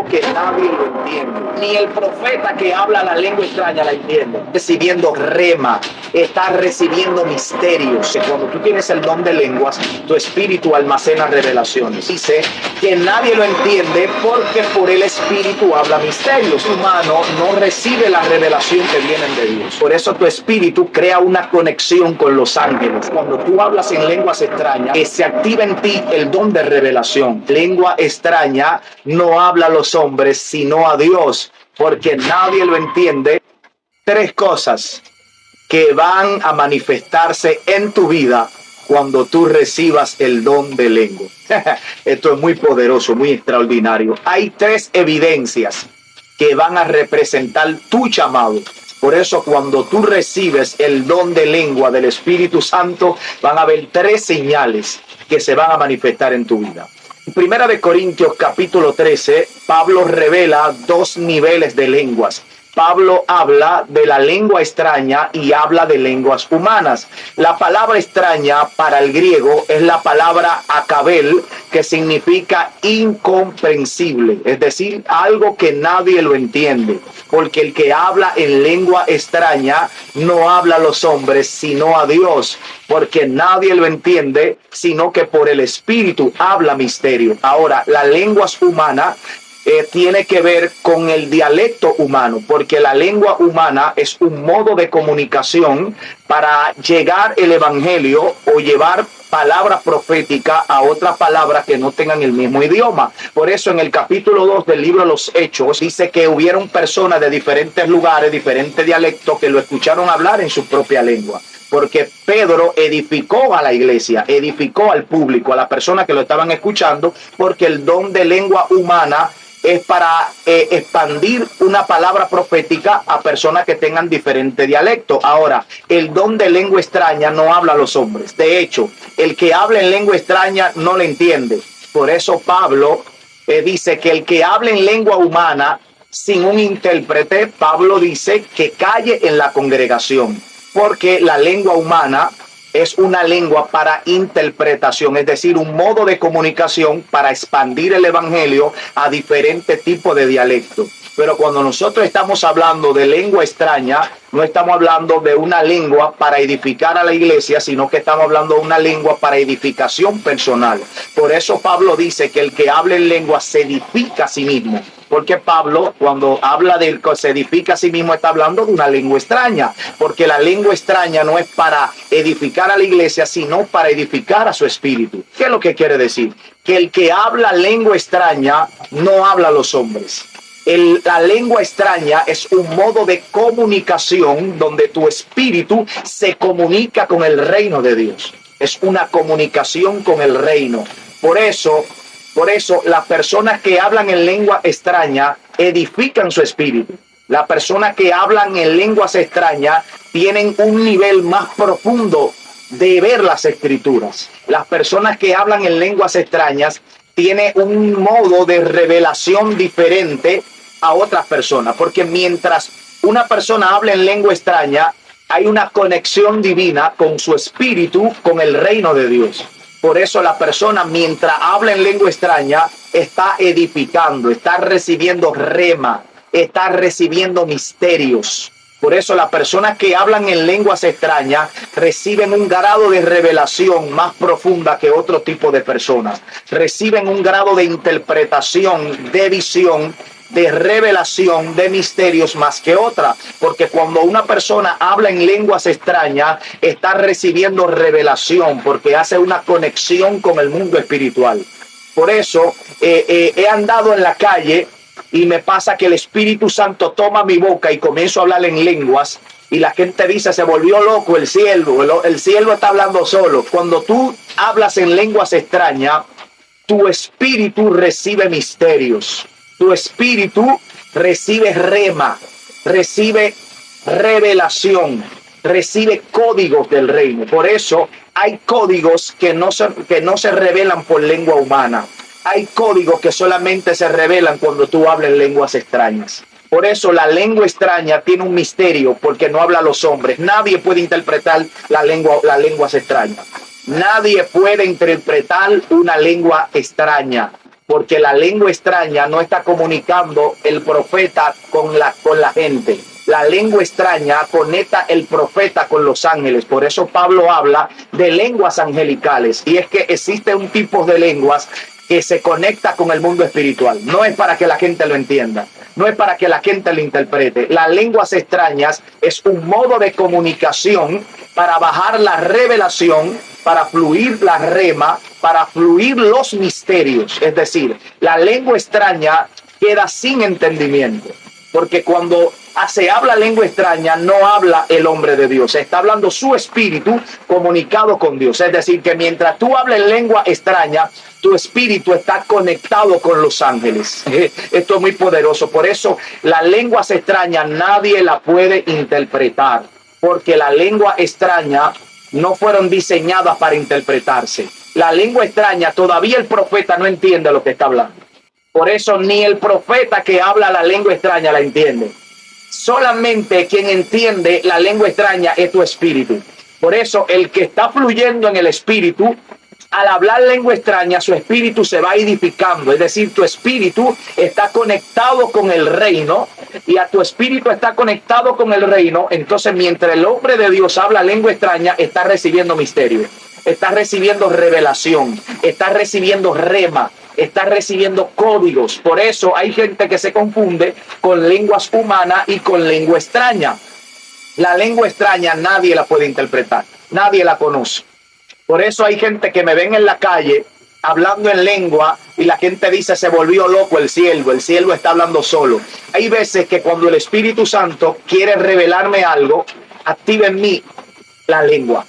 algo que nadie lo entiende. Ni el profeta que habla la lengua extraña la entiende. Recibiendo rema, está recibiendo misterios. Cuando tú tienes el don de lenguas, tu espíritu almacena revelaciones. Dice que nadie lo entiende porque por el espíritu habla misterios. El humano no recibe la revelación que vienen de Dios. Por eso tu espíritu crea una conexión con los ángeles. Cuando tú hablas en lenguas extrañas, se activa en ti el don de revelación. Lengua extraña no habla a los hombres, sino a Dios, porque nadie lo entiende. Tres cosas que van a manifestarse en tu vida cuando tú recibas el don de lengua. Esto es muy poderoso, muy extraordinario. Hay tres evidencias que van a representar tu llamado. Por eso cuando tú recibes el don de lengua del Espíritu Santo, van a haber tres señales que se van a manifestar en tu vida. En Primera de Corintios capítulo 13, Pablo revela dos niveles de lenguas. Pablo habla de la lengua extraña y habla de lenguas humanas. La palabra extraña para el griego es la palabra akabel, que significa incomprensible, es decir, algo que nadie lo entiende. Porque el que habla en lengua extraña no habla a los hombres, sino a Dios, porque nadie lo entiende, sino que por el Espíritu habla misterio. Ahora, las lenguas humanas tiene que ver con el dialecto humano, porque la lengua humana es un modo de comunicación para llegar el evangelio o llevar palabra profética a otras palabras que no tengan el mismo idioma. Por eso en el capítulo 2 del libro de los Hechos dice que hubieron personas de diferentes lugares, diferentes dialectos, que lo escucharon hablar en su propia lengua. Porque Pedro edificó a la iglesia, edificó al público, a las personas que lo estaban escuchando, porque el don de lengua humana es para expandir una palabra profética a personas que tengan diferente dialecto. Ahora, el don de lengua extraña no habla a los hombres. De hecho, el que habla en lengua extraña no le entiende. Por eso Pablo dice que el que habla en lengua humana sin un intérprete, Pablo dice que calle en la congregación. Porque la lengua humana es una lengua para interpretación, es decir, un modo de comunicación para expandir el evangelio a diferentes tipos de dialectos. Pero cuando nosotros estamos hablando de lengua extraña, no estamos hablando de una lengua para edificar a la iglesia, sino que estamos hablando de una lengua para edificación personal. Por eso Pablo dice que el que habla en lengua se edifica a sí mismo. Porque Pablo, cuando habla de que se edifica a sí mismo, está hablando de una lengua extraña. Porque la lengua extraña no es para edificar a la iglesia, sino para edificar a su espíritu. ¿Qué es lo que quiere decir? Que el que habla lengua extraña no habla a los hombres. La lengua extraña es un modo de comunicación donde tu espíritu se comunica con el reino de Dios. Es una comunicación con el reino. Por eso las personas que hablan en lengua extraña edifican su espíritu. Las personas que hablan en lenguas extrañas tienen un nivel más profundo de ver las escrituras. Las personas que hablan en lenguas extrañas tienen un modo de revelación diferente a otras personas. Porque mientras una persona habla en lengua extraña, hay una conexión divina con su espíritu, con el reino de Dios. Por eso la persona, mientras habla en lengua extraña, está edificando, está recibiendo rema, está recibiendo misterios. Por eso las personas que hablan en lenguas extrañas reciben un grado de revelación más profunda que otro tipo de personas. Reciben un grado de interpretación, de visión, de revelación, de misterios más que otra. Porque cuando una persona habla en lenguas extrañas, está recibiendo revelación, porque hace una conexión con el mundo espiritual. Por eso he andado en la calle y me pasa que el Espíritu Santo toma mi boca y comienzo a hablar en lenguas, y la gente dice, se volvió loco el siervo está hablando solo. Cuando tú hablas en lenguas extrañas, tu espíritu recibe misterios. Tu espíritu recibe rema, recibe revelación, recibe códigos del reino. Por eso hay códigos que no se revelan por lengua humana. Hay códigos que solamente se revelan cuando tú hablas en lenguas extrañas. Por eso la lengua extraña tiene un misterio, porque no habla a los hombres. Nadie puede interpretar las lenguas extrañas. Nadie puede interpretar una lengua extraña. porque la lengua extraña no está comunicando el profeta con la gente. La lengua extraña conecta el profeta con los ángeles. Por eso Pablo habla de lenguas angelicales. Y es que existe un tipo de lenguas que se conecta con el mundo espiritual. No es para que la gente lo entienda. No es para que la gente lo interprete. Las lenguas extrañas es un modo de comunicación para bajar la revelación, para fluir la rema, para fluir los misterios. Es decir, la lengua extraña queda sin entendimiento. Porque cuando se habla lengua extraña, no habla el hombre de Dios. Está hablando su espíritu comunicado con Dios. Es decir, que mientras tú hablas lengua extraña, tu espíritu está conectado con los ángeles. Esto es muy poderoso. Por eso las lenguas extrañas nadie la puede interpretar. Porque la lengua extraña no fueron diseñadas para interpretarse. La lengua extraña, todavía el profeta no entiende lo que está hablando. Por eso ni el profeta que habla la lengua extraña la entiende. Solamente quien entiende la lengua extraña es tu espíritu. Por eso el que está fluyendo en el espíritu, al hablar lengua extraña, su espíritu se va edificando. Es decir, tu espíritu está conectado con el reino, y a tu espíritu está conectado con el reino. Entonces, mientras el hombre de Dios habla lengua extraña, está recibiendo misterio, está recibiendo revelación, está recibiendo rema, está recibiendo códigos. Por eso hay gente que se confunde con lenguas humanas y con lengua extraña. La lengua extraña nadie la puede interpretar, nadie la conoce. Por eso hay gente que me ven en la calle hablando en lengua y la gente dice: se volvió loco el siervo está hablando solo. Hay veces que cuando el Espíritu Santo quiere revelarme algo, activa en mí la lengua.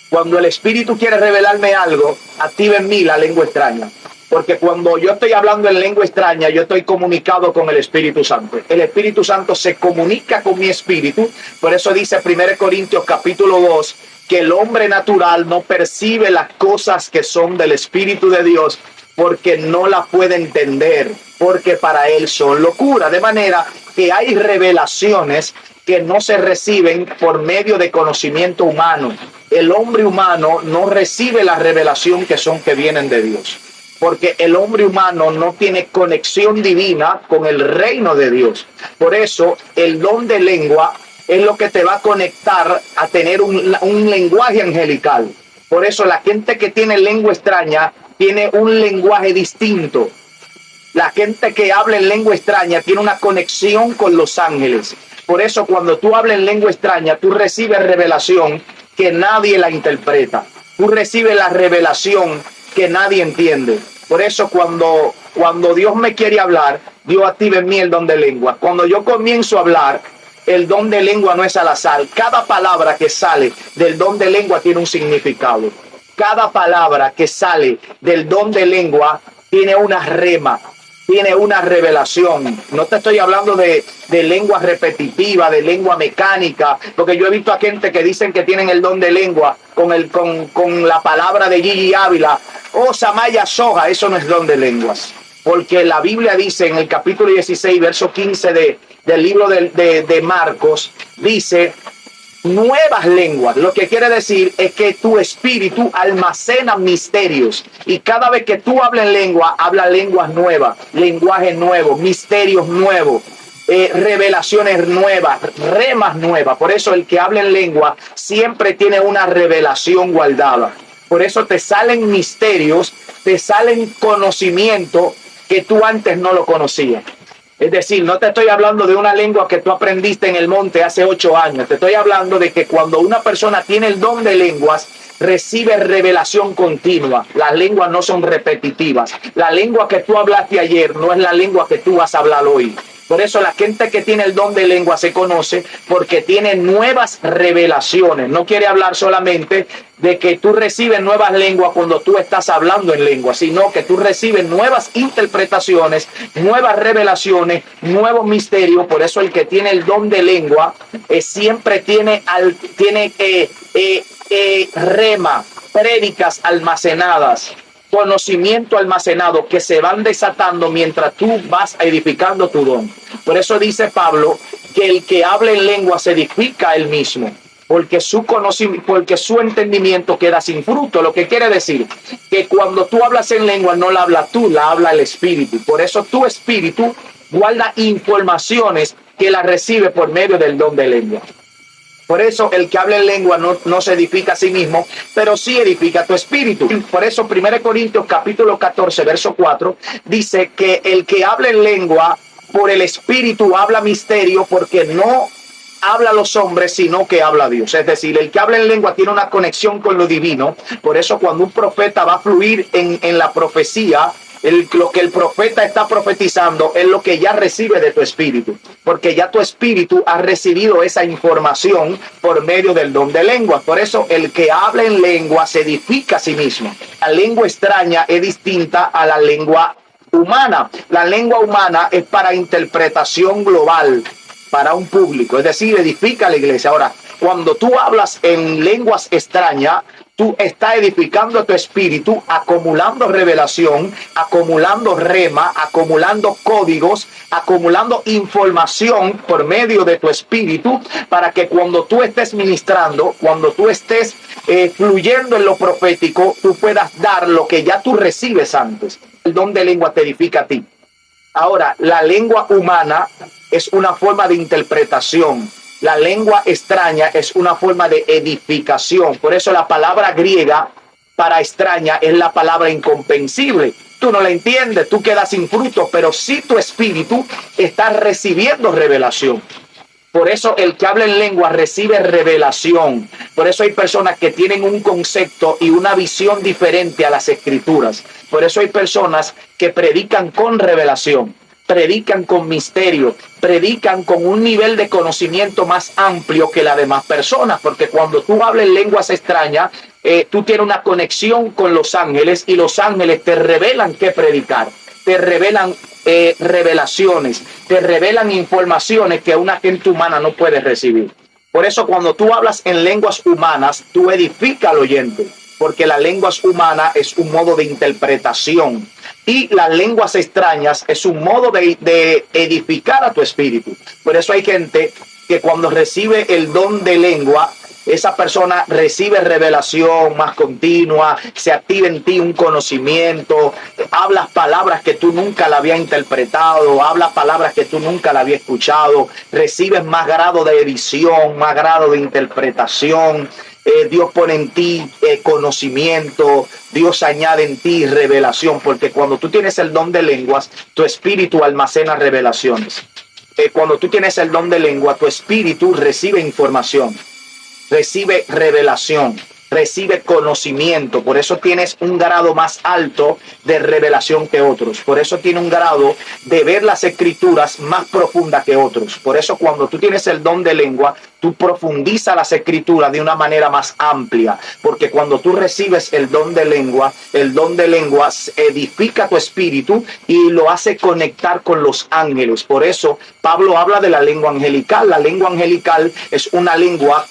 Cuando el Espíritu quiere revelarme algo, activa en mí la lengua extraña. Porque cuando yo estoy hablando en lengua extraña, yo estoy comunicado con el Espíritu Santo. El Espíritu Santo se comunica con mi espíritu. Por eso dice 1 Corintios capítulo 2, que el hombre natural no percibe las cosas que son del Espíritu de Dios, porque no las puede entender, porque para él son locura. De manera que hay revelaciones que no se reciben por medio de conocimiento humano. El hombre humano no recibe la revelación que vienen de Dios. Porque el hombre humano no tiene conexión divina con el reino de Dios. Por eso el don de lengua es lo que te va a conectar a tener un lenguaje angelical. Por eso la gente que tiene lengua extraña tiene un lenguaje distinto. La gente que habla en lengua extraña tiene una conexión con los ángeles. Por eso cuando tú hablas en lengua extraña, tú recibes revelación que nadie la interpreta. Tú recibes la revelación que nadie entiende. Por eso cuando Dios me quiere hablar, Dios activa en mí el don de lengua. Cuando yo comienzo a hablar, el don de lengua no es al azar. Cada palabra que sale del don de lengua tiene un significado. Cada palabra que sale del don de lengua tiene una rema, tiene una revelación. No te estoy hablando de lengua repetitiva, de lengua mecánica, porque yo he visto a gente que dicen que tienen el don de lengua con la palabra de Gigi Ávila. Oh, Samaya Soja, eso no es don de lenguas. Porque la Biblia dice en el capítulo 16, verso 15 del libro de Marcos, dice nuevas lenguas. Lo que quiere decir es que tu espíritu almacena misterios. Y cada vez que tú hablas en lengua, habla lenguas nuevas, lenguaje nuevo, misterios nuevos, revelaciones nuevas, remas nuevas. Por eso el que habla en lengua siempre tiene una revelación guardada. Por eso te salen misterios, te salen conocimiento que tú antes no lo conocías. Es decir, no te estoy hablando de una lengua que tú aprendiste en el monte hace 8 años. Te estoy hablando de que cuando una persona tiene el don de lenguas, recibe revelación continua. Las lenguas no son repetitivas. La lengua que tú hablaste ayer no es la lengua que tú vas a hablar hoy. Por eso la gente que tiene el don de lengua se conoce porque tiene nuevas revelaciones. No quiere hablar solamente de que tú recibes nuevas lenguas cuando tú estás hablando en lengua, sino que tú recibes nuevas interpretaciones, nuevas revelaciones, nuevos misterios. Por eso el que tiene el don de lengua siempre tiene rema, prédicas almacenadas, conocimiento almacenado que se van desatando mientras tú vas edificando tu don. Por eso dice Pablo que el que habla en lengua se edifica a él mismo. porque su conocimiento, porque su entendimiento queda sin fruto. Lo que quiere decir que cuando tú hablas en lengua, no la hablas tú, la habla el Espíritu. Por eso tu espíritu guarda informaciones que la recibe por medio del don de lengua. Por eso el que habla en lengua no se edifica a sí mismo, pero sí edifica tu espíritu. Por eso 1 Corintios capítulo 14, verso 4, dice que el que habla en lengua por el espíritu habla misterio, porque no habla a los hombres, sino que habla a Dios. Es decir, el que habla en lengua tiene una conexión con lo divino. Por eso cuando un profeta va a fluir en la profecía, lo que el profeta está profetizando es lo que ya recibe de tu espíritu, porque ya tu espíritu ha recibido esa información por medio del don de lengua. Por eso el que habla en lengua se edifica a sí mismo. La lengua extraña es distinta a la lengua humana. La lengua humana es para interpretación global, para un público, es decir, edifica a la iglesia. Ahora, cuando tú hablas en lenguas extrañas, tú estás edificando tu espíritu, acumulando revelación, acumulando rema, acumulando códigos, acumulando información por medio de tu espíritu, para que cuando tú estés ministrando, cuando tú estés fluyendo en lo profético, tú puedas dar lo que ya tú recibes antes. El don de lengua te edifica a ti. Ahora, la lengua humana es una forma de interpretación. La lengua extraña es una forma de edificación. Por eso la palabra griega para extraña es la palabra incomprensible. Tú no la entiendes, tú quedas sin fruto, pero sí tu espíritu está recibiendo revelación. Por eso el que habla en lengua recibe revelación. Por eso hay personas que tienen un concepto y una visión diferente a las escrituras. Por eso hay personas que predican con revelación, predican con misterio, predican con un nivel de conocimiento más amplio que las demás personas, porque cuando tú hablas en lenguas extrañas, tú tienes una conexión con los ángeles y los ángeles te revelan qué predicar, te revelan revelaciones, te revelan informaciones que una gente humana no puede recibir. Por eso cuando tú hablas en lenguas humanas, tú edificas al oyente, porque las lenguas humanas es un modo de interpretación y las lenguas extrañas es un modo de edificar a tu espíritu. Por eso hay gente que cuando recibe el don de lengua, esa persona recibe revelación más continua, se activa en ti un conocimiento, hablas palabras que tú nunca la habías interpretado, hablas palabras que tú nunca la habías escuchado, recibes más grado de edición, más grado de interpretación. Dios pone en ti conocimiento, Dios añade en ti revelación, porque cuando tú tienes el don de lenguas, tu espíritu almacena revelaciones. Cuando tú tienes el don de lengua, tu espíritu recibe información, recibe revelación, recibe conocimiento. Por eso tienes un grado más alto de revelación que otros. Por eso tiene un grado de ver las escrituras más profunda que otros. Por eso cuando tú tienes el don de lengua, tú profundizas las escrituras de una manera más amplia, porque cuando tú recibes el don de lengua edifica tu espíritu y lo hace conectar con los ángeles. Por eso Pablo habla de la lengua angelical. La lengua angelical es una lengua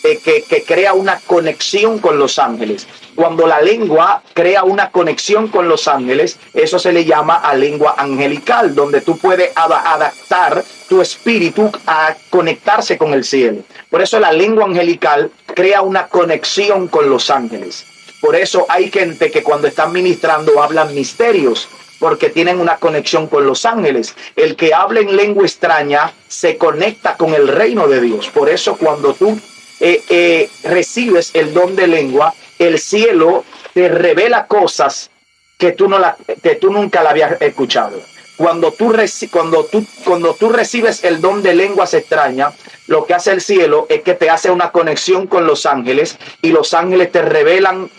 que crea una conexión con los ángeles. Cuando la lengua crea una conexión con los ángeles, eso se le llama a lengua angelical, donde tú puedes adaptar tu espíritu a conectarse con el cielo. Por eso la lengua angelical crea una conexión con los ángeles. Por eso hay gente que cuando están ministrando hablan misterios, porque tienen una conexión con los ángeles. El que habla en lengua extraña se conecta con el reino de Dios. Por eso cuando tú recibes el don de lengua, el cielo te revela cosas que tú nunca la habías escuchado. Cuando tú recibes el don de lenguas extrañas, lo que hace el cielo es que te hace una conexión con los ángeles y los ángeles te revelan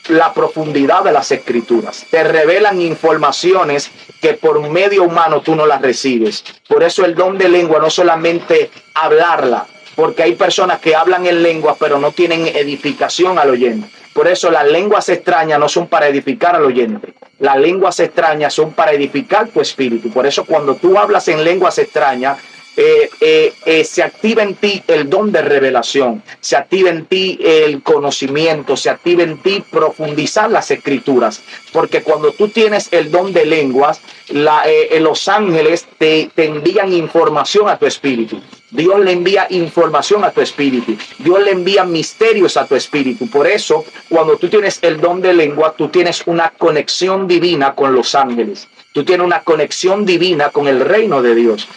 la profundidad de las escrituras, te revelan informaciones que por medio humano tú no las recibes. Por eso el don de lengua no solamente hablarla, porque hay personas que hablan en lengua pero no tienen edificación al oyente. Por eso las lenguas extrañas no son para edificar al oyente. Las lenguas extrañas son para edificar tu espíritu. Por eso cuando tú hablas en lenguas extrañas, se activa en ti el don de revelación, se activa en ti el conocimiento, se activa en ti profundizar las escrituras, porque cuando tú tienes el don de lenguas, los ángeles te envían información a tu espíritu. Dios le envía información a tu espíritu. Dios le envía misterios a tu espíritu. Por eso, cuando tú tienes el don de lengua, tú tienes una conexión divina con los ángeles. Tú tienes una conexión divina con el reino de Dios.